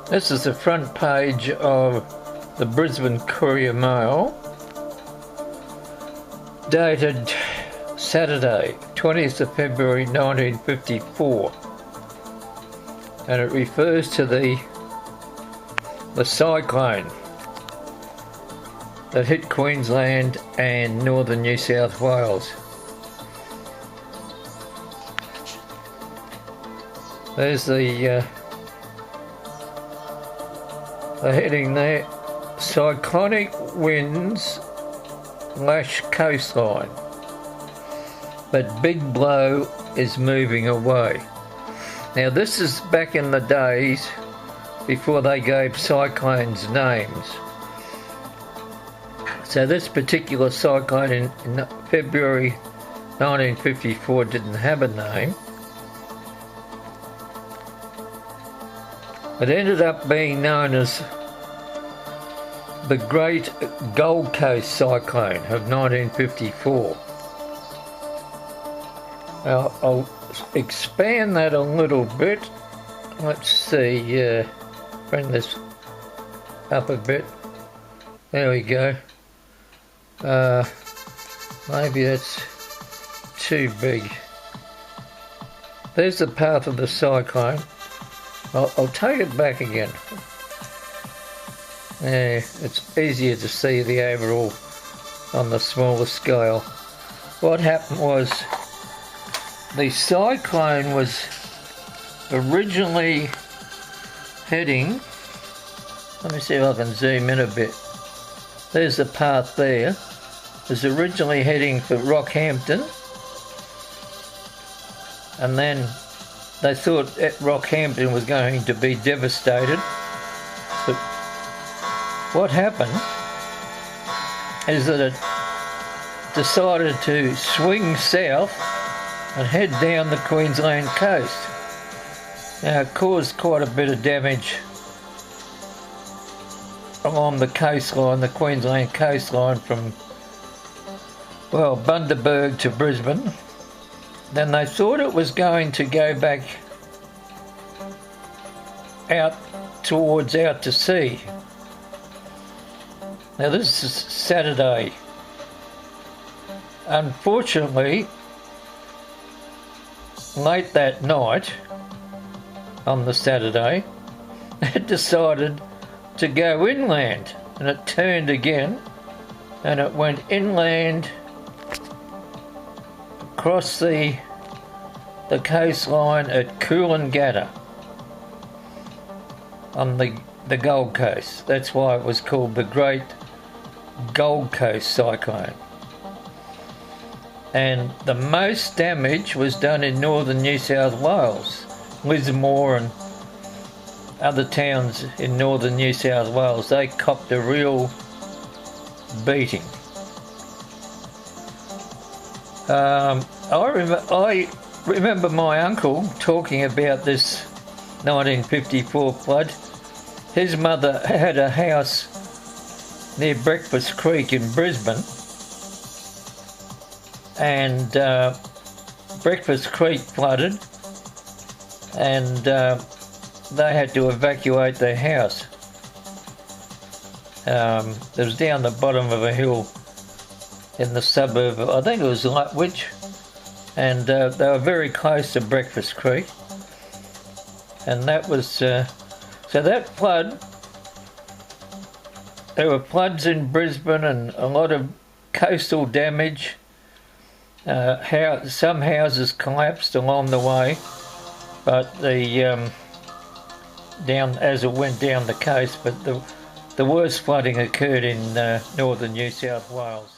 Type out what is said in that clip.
This is the front page of the Brisbane Courier Mail, dated Saturday, 20th of February 1954, and it refers to the cyclone that hit Queensland and northern New South Wales. There's the heading there: cyclonic winds lash coastline, but big blow is moving away. Now this is back in the days before they gave cyclones names. So this particular cyclone in February 1954 didn't have a name. It ended up being known as the Great Gold Coast Cyclone of 1954. Now, I'll expand that a little bit. Let's see, bring this up a bit. There we go. Maybe that's too big. There's the path of the cyclone. I'll take it back again. Yeah, it's easier to see the overall on the smaller scale. What happened was the cyclone was originally heading, let me see if I can zoom in a bit. There's the path there. It was originally heading for Rockhampton, and then they thought that Rockhampton was going to be devastated. But what happened is that it decided to swing south and head down the Queensland coast. Now it caused quite a bit of damage along the coastline, the Queensland coastline from, well, Bundaberg to Brisbane. Then they thought it was going to go back out to sea. Now this is Saturday. Unfortunately, late that night on the Saturday, it decided to go inland, and it turned again, and it went inland across the coastline at Coolangatta on the Gold Coast. That's why it was called the Great Gold Coast Cyclone. And the most damage was done in northern New South Wales, Lismore and other towns in northern New South Wales. They copped a real beating. I remember my uncle talking about this 1954 flood. His mother had a house near Breakfast Creek in Brisbane, and Breakfast Creek flooded, and they had to evacuate their house. It was down the bottom of a hill in the suburb of, I think it was Lutwyche, and they were very close to Breakfast Creek. And that was, so that flood, there were floods in Brisbane and a lot of coastal damage. Some houses collapsed along the way, but down as it went down the coast, but the worst flooding occurred in northern New South Wales.